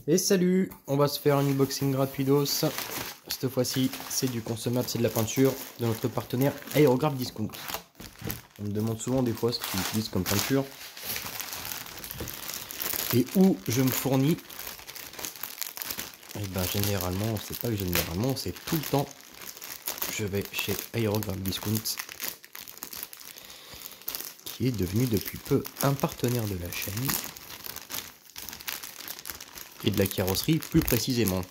Et salut, on va se faire un unboxing rapidos. Cette fois-ci, c'est du consommable, c'est de la peinture de notre partenaire Aérographe Discount. On me demande souvent des fois ce qu'ils utilisent comme peinture et où je me fournis. Et ben généralement, c'est pas que généralement, c'est tout le temps. Je vais chez Aérographe Discount, qui est devenu depuis peu un partenaire de la chaîne et de la carrosserie plus précisément.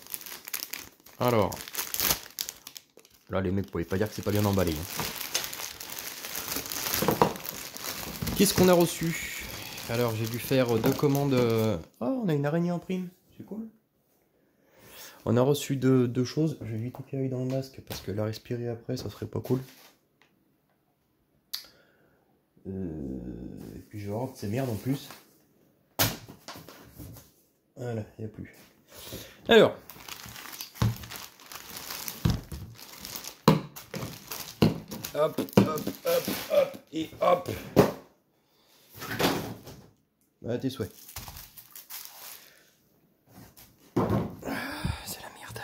Alors, là les mecs, vous pouvez pas dire que c'est pas bien emballé. Qu'est-ce qu'on a reçu? Alors j'ai dû faire 2 commandes. Oh, on a une araignée en prime, c'est cool. On a reçu deux choses. Je vais vite tirer dans le masque parce que la respirer après, ça serait pas cool. Et puis je vais voir que c'est merde en plus. Voilà, il n'y a plus. Alors. Hop, hop, hop, hop, et hop. À tes souhaits. C'est la merde.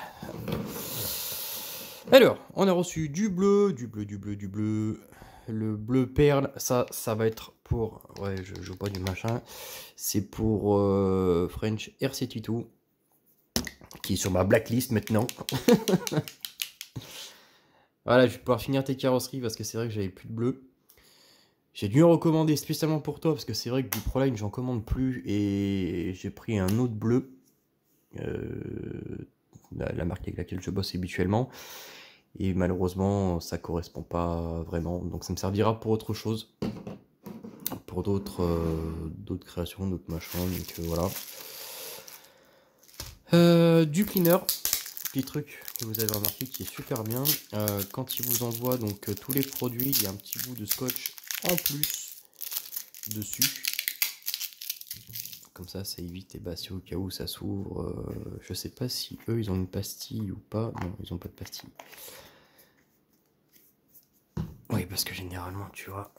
Alors, on a reçu du bleu. Le bleu perle, ça va être pour... Ouais, je joue pas du machin. C'est pour French RC22, qui est sur ma blacklist maintenant. Voilà, je vais pouvoir finir tes carrosseries parce que c'est vrai que j'avais plus de bleu. J'ai dû en recommander spécialement pour toi parce que c'est vrai que du Proline j'en commande plus et j'ai pris un autre bleu. La marque avec laquelle je bosse habituellement. Et malheureusement, ça correspond pas vraiment. Donc ça me servira pour autre chose. Pour d'autres créations, d'autres machins. Donc voilà. Du cleaner. Petit truc que vous avez remarqué qui est super bien. Quand il vous envoie donc tous les produits, il y a un petit bout de scotch en plus dessus. Comme ça évite les si au cas où ça s'ouvre. Je sais pas si eux ils ont une pastille ou pas. Non, ils ont pas de pastille. Oui, parce que généralement, tu vois,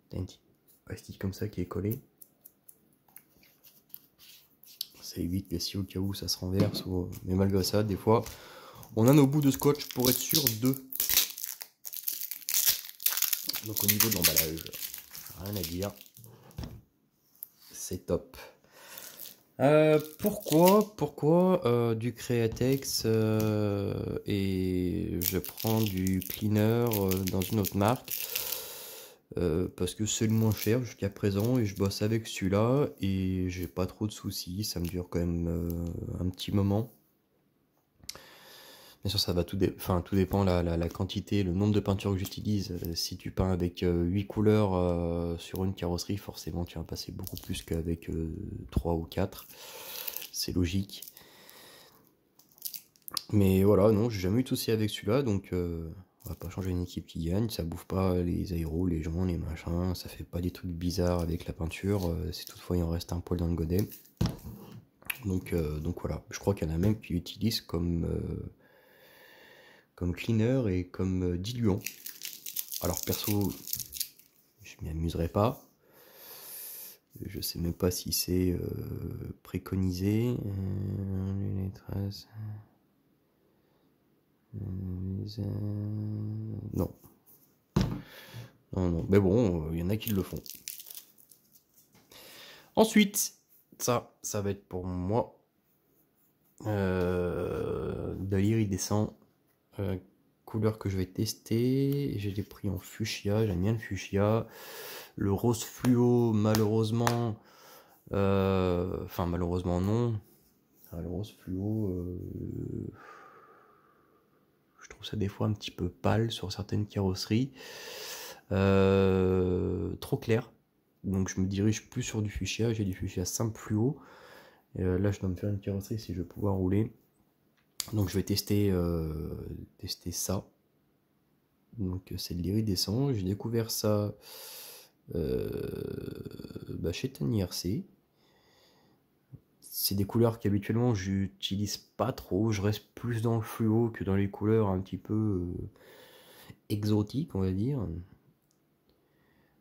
t'as une petite pastille comme ça qui est collée. Ça évite les si au cas où ça se renverse. Mais malgré ça, des fois, on a nos bouts de scotch pour être sûr de. Donc au niveau de l'emballage, rien à dire. C'est top. Pourquoi du Createx et je prends du cleaner dans une autre marque parce que c'est le moins cher jusqu'à présent et je bosse avec celui-là et j'ai pas trop de soucis, ça me dure quand même un petit moment. Bien sûr ça va tout dépend la quantité, le nombre de peintures que j'utilise. Si tu peins avec 8 couleurs sur une carrosserie, forcément tu vas passer beaucoup plus qu'avec 3 ou 4. C'est logique. Mais voilà, non, j'ai jamais eu de soucis avec celui-là, donc on va pas changer une équipe qui gagne, ça bouffe pas les aéros, les gens, les machins, ça fait pas des trucs bizarres avec la peinture, si toutefois il en reste un poil dans le godet. Donc voilà, je crois qu'il y en a même qui utilisent comme cleaner et comme diluant. Alors perso, je m'y amuserai pas. Je sais même pas si c'est préconisé. Les traces. Non. Non, mais bon, il y en a qui le font. Ensuite, ça va être pour moi de l'iridescent, couleur que je vais tester. Je l'ai pris en fuchsia, j'aime bien le fuchsia. Le rose fluo, malheureusement, enfin malheureusement non. Le rose fluo, je trouve ça des fois un petit peu pâle sur certaines carrosseries. Trop clair. Donc je me dirige plus sur du fuchsia. J'ai du fuchsia simple fluo. Là je dois me faire une carrosserie si je veux pouvoir rouler. Donc je vais tester ça. Donc c'est de l'iridescent. J'ai découvert ça chez Tani RC. C'est des couleurs qu'habituellement j'utilise pas trop. Je reste plus dans le fluo que dans les couleurs un petit peu exotiques, on va dire.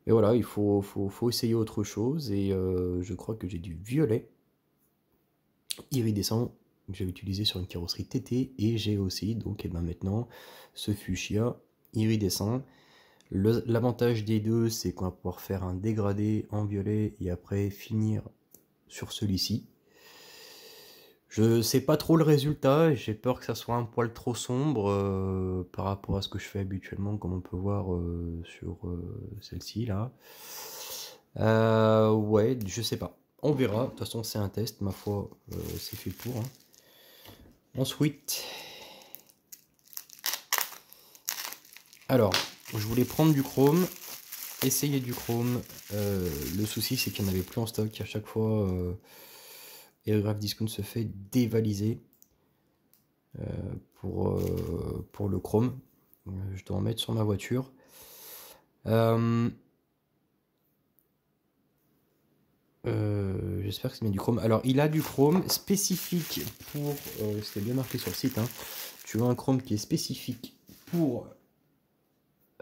Et voilà, il faut essayer autre chose. Et je crois que j'ai du violet. iridescent que j'avais utilisé sur une carrosserie TT, et j'ai aussi donc et ben maintenant ce fuchsia iridescent. L'avantage des deux, c'est qu'on va pouvoir faire un dégradé en violet et après finir sur celui-ci. Je sais pas trop le résultat, j'ai peur que ça soit un poil trop sombre par rapport à ce que je fais habituellement, comme on peut voir sur celle-ci là. Ouais, je sais pas. On verra, de toute façon c'est un test, ma foi, c'est fait pour. Hein. Ensuite, alors, je voulais prendre du chrome, essayer du chrome. Le souci c'est qu'il n'y en avait plus en stock à chaque fois. Aircraft Discount se fait dévaliser pour le chrome. Je dois en mettre sur ma voiture. J'espère que c'est bien du chrome. Alors il a du chrome spécifique pour... c'était bien marqué sur le site. Hein. Tu as un chrome qui est spécifique pour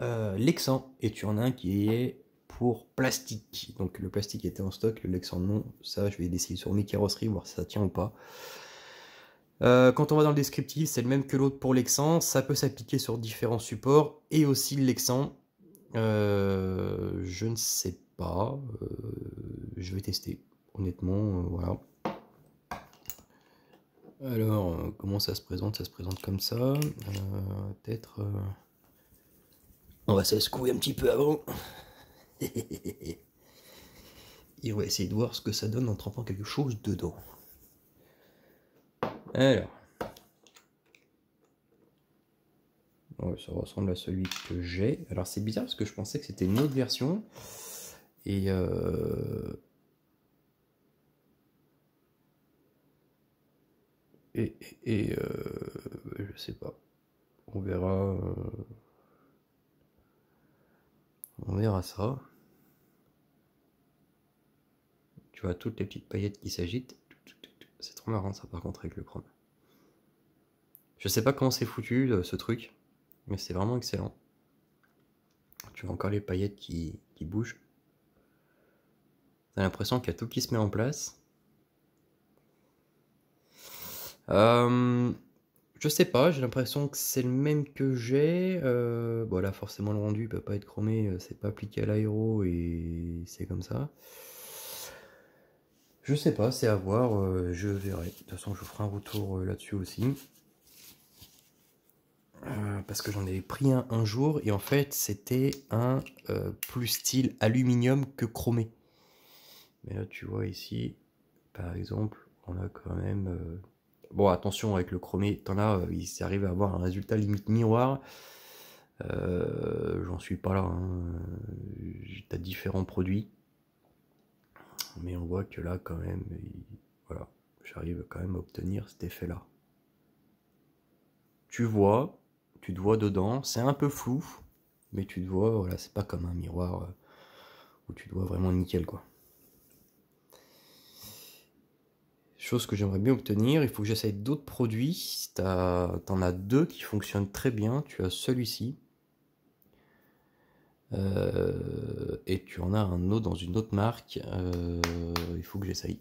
Lexan et tu en as un qui est pour plastique. Donc le plastique était en stock, le Lexan non. Ça je vais essayer sur mes carrosseries, voir si ça tient ou pas. Quand on va dans le descriptif, c'est le même que l'autre pour Lexan. Ça peut s'appliquer sur différents supports et aussi le Lexan. Je ne sais pas. Je vais tester. Honnêtement, voilà. Alors, comment ça se présente? Ça se présente comme ça. Peut-être... on va se secouer un petit peu avant. Et on va essayer de voir ce que ça donne en trempant quelque chose dedans. Alors. Ouais, ça ressemble à celui que j'ai. Alors c'est bizarre parce que je pensais que c'était une autre version. Et je sais pas. On verra. On verra ça. Tu vois toutes les petites paillettes qui s'agitent. C'est trop marrant ça par contre avec le chrome. Je sais pas comment c'est foutu ce truc. Mais c'est vraiment excellent. Tu vois encore les paillettes qui bougent. T'as l'impression qu'il y a tout qui se met en place. Je sais pas, j'ai l'impression que c'est le même que j'ai. Bon là forcément le rendu peut pas être chromé, c'est pas appliqué à l'aéro et c'est comme ça. Je sais pas, c'est à voir, je verrai. De toute façon je ferai un retour là-dessus aussi. Parce que j'en avais pris un jour et en fait c'était un plus style aluminium que chromé. Mais là tu vois ici, par exemple, on a quand même... Bon attention avec le chromé, t'en as, il s'arrive à avoir un résultat limite miroir. J'en suis pas là, hein. T'as différents produits. Mais on voit que là quand même, voilà, j'arrive quand même à obtenir cet effet là. Tu te vois dedans, c'est un peu flou, mais tu te vois, voilà, c'est pas comme un miroir où tu te vois vraiment nickel quoi. Chose que j'aimerais bien obtenir, il faut que j'essaye d'autres produits. T'en as deux qui fonctionnent très bien, tu as celui-ci. Et tu en as un autre dans une autre marque. Il faut que j'essaye.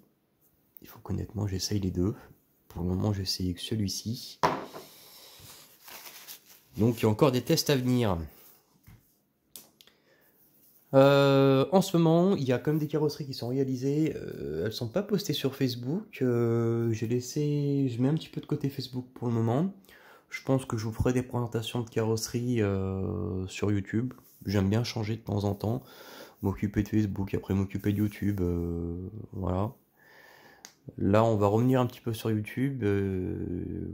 Il faut qu'honnêtement j'essaye les deux. Pour le moment j'ai essayé que celui-ci. Donc il y a encore des tests à venir. En ce moment, il y a quand même des carrosseries qui sont réalisées. Elles sont pas postées sur Facebook. Je mets un petit peu de côté Facebook pour le moment. Je pense que je vous ferai des présentations de carrosserie sur YouTube. J'aime bien changer de temps en temps. M'occuper de Facebook, après m'occuper de YouTube. Voilà. Là, on va revenir un petit peu sur YouTube.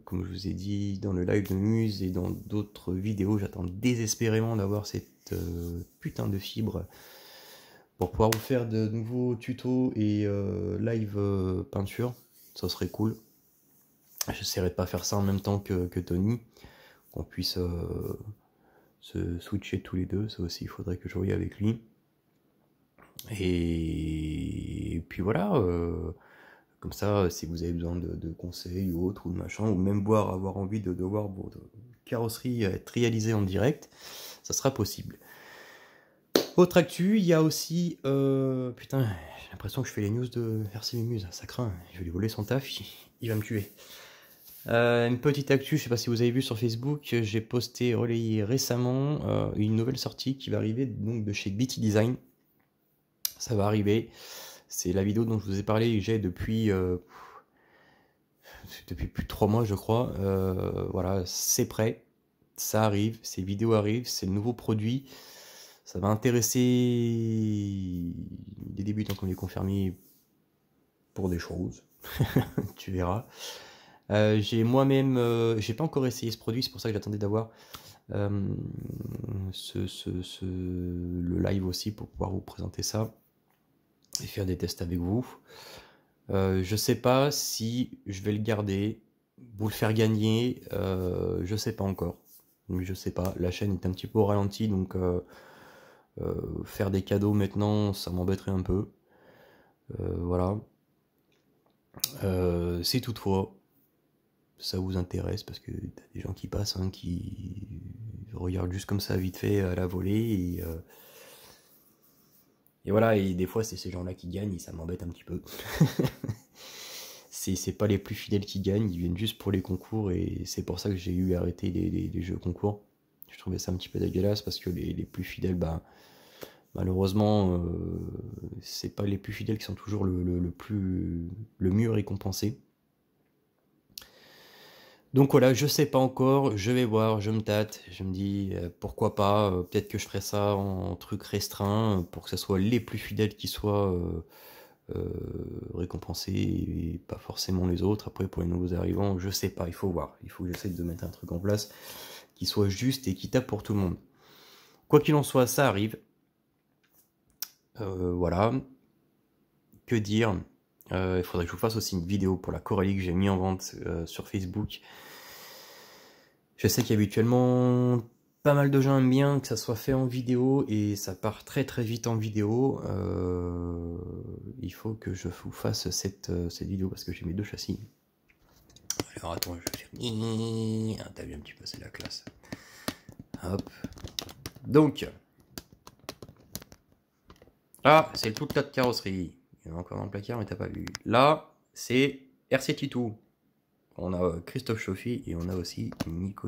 Comme je vous ai dit dans le live de Muse et dans d'autres vidéos, j'attends désespérément d'avoir cette putain de fibre pour pouvoir vous faire de nouveaux tutos et live peinture. Ça serait cool. J'essaierai de pas faire ça en même temps que Tony, qu'on puisse se switcher tous les deux. Ça aussi, il faudrait que je voie avec lui. Et puis voilà. Comme ça, si vous avez besoin de conseils ou autre, ou de machin, ou même avoir envie de voir votre carrosserie être réalisée en direct, ça sera possible. Autre actu, il y a aussi... putain, j'ai l'impression que je fais les news de RC Mimuse, ça craint, je vais lui voler son taf, il va me tuer. Une petite actu, je sais pas si vous avez vu sur Facebook, j'ai posté, relayé récemment une nouvelle sortie qui va arriver donc de chez BT Design. Ça va arriver, c'est la vidéo dont je vous ai parlé, j'ai depuis plus de 3 mois je crois. Voilà, c'est prêt, ça arrive, ces vidéos arrivent, c'est le nouveau produit. Ça va intéresser des débutants comme les confirmés pour des choses, tu verras. J'ai moi-même, j'ai pas encore essayé ce produit, c'est pour ça que j'attendais d'avoir le live aussi pour pouvoir vous présenter ça et faire des tests avec vous. Je sais pas si je vais le garder, vous le faire gagner, je sais pas encore. Je sais pas, la chaîne est un petit peu au ralenti, donc faire des cadeaux maintenant, ça m'embêterait un peu. Voilà. Si toutefois ça vous intéresse, parce que t'as des gens qui passent, hein, qui regardent juste comme ça vite fait à la volée, et voilà, et des fois c'est ces gens-là qui gagnent, et ça m'embête un petit peu. C'est pas les plus fidèles qui gagnent, ils viennent juste pour les concours, et c'est pour ça que j'ai eu à arrêter les jeux concours. Je trouvais ça un petit peu dégueulasse, parce que les plus fidèles, bah, malheureusement, c'est pas les plus fidèles qui sont toujours le mieux récompensés. Donc voilà, je sais pas encore, je vais voir, je me tâte, je me dis pourquoi pas, peut-être que je ferai ça en truc restreint pour que ce soit les plus fidèles qui soient récompensés et pas forcément les autres. Après pour les nouveaux arrivants, je sais pas, il faut voir, il faut que j'essaie de mettre un truc en place qui soit juste et équitable pour tout le monde. Quoi qu'il en soit, ça arrive. Voilà. Que dire, il faudrait que je vous fasse aussi une vidéo pour la Coralie que j'ai mis en vente sur Facebook. Je sais qu'habituellement, pas mal de gens aiment bien que ça soit fait en vidéo et ça part très très vite en vidéo. Il faut que je vous fasse cette vidéo parce que j'ai mes deux châssis. Alors attends, je vais faire... Ah, t'as vu un petit peu, c'est la classe. Hop. Donc... Ah, c'est toute la carrosserie. Il y en a encore dans le placard, mais t'as pas vu. Là, c'est RC Titou. On a Christophe Chauffi et on a aussi Nico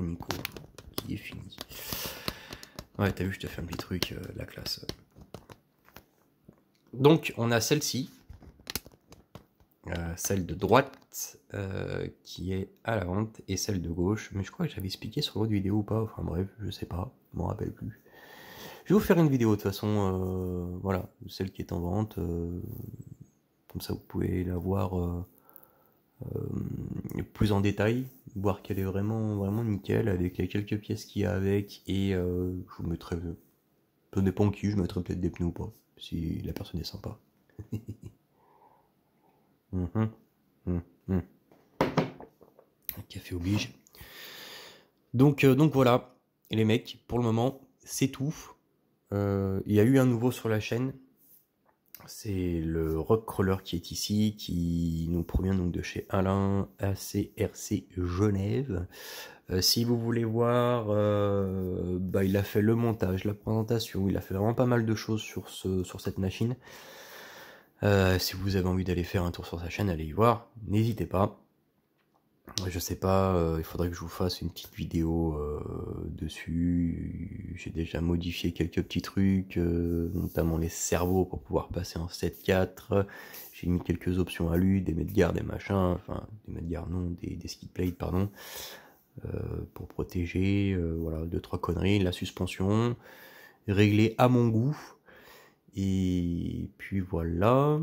qui est fini. Ouais, t'as vu, je te fais un petit truc, la classe. Donc, on a celle-ci, celle de droite, qui est à la vente, et celle de gauche. Mais je crois que j'avais expliqué sur l'autre vidéo ou pas. Enfin bref, je sais pas, je m'en rappelle plus. Je vais vous faire une vidéo de toute façon, voilà, celle qui est en vente. Comme ça, vous pouvez la voir plus en détail, voir qu'elle est vraiment nickel avec les quelques pièces qu'il y a avec, et je vous mettrai, peu dépend qui, je mettrai peut-être des pneus ou pas, si la personne est sympa. Café oblige. Donc voilà, et les mecs, pour le moment, c'est tout. Il y a eu un nouveau sur la chaîne. C'est le Rock Crawler qui est ici, qui nous provient donc de chez Alain, ACRC Genève. Si vous voulez voir, bah, il a fait le montage, la présentation, il a fait vraiment pas mal de choses sur cette machine. Si vous avez envie d'aller faire un tour sur sa chaîne, allez y voir, n'hésitez pas. Je sais pas, il faudrait que je vous fasse une petite vidéo dessus. J'ai déjà modifié quelques petits trucs, notamment les cerveaux pour pouvoir passer en 7.4. J'ai mis quelques options à lui, des mètres-gardes, des machins, enfin des mètres-gardes non, des skid plates pardon, pour protéger, voilà, 2-3 conneries, la suspension, réglée à mon goût. Et puis voilà.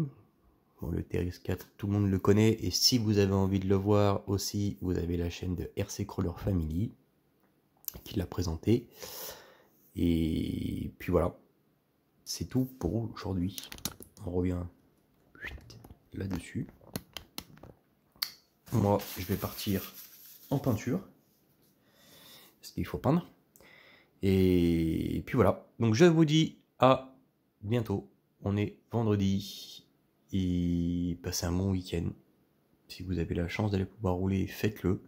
Bon, le TRX4, tout le monde le connaît, et si vous avez envie de le voir aussi, vous avez la chaîne de RC Crawler Family qui l'a présenté. Et puis voilà, c'est tout pour aujourd'hui. On revient là-dessus. Moi, je vais partir en peinture, parce qu'il faut peindre. Et puis voilà, donc je vous dis à bientôt. On est vendredi. Et passez un bon week-end. Si vous avez la chance d'aller pouvoir rouler, faites-le.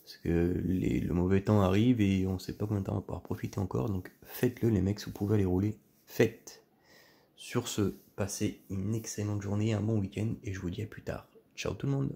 Parce que le mauvais temps arrive et on sait pas combien de temps on va pouvoir profiter encore. Donc faites-le les mecs, si vous pouvez aller rouler, faite. Sur ce, passez une excellente journée, un bon week-end et je vous dis à plus tard. Ciao tout le monde!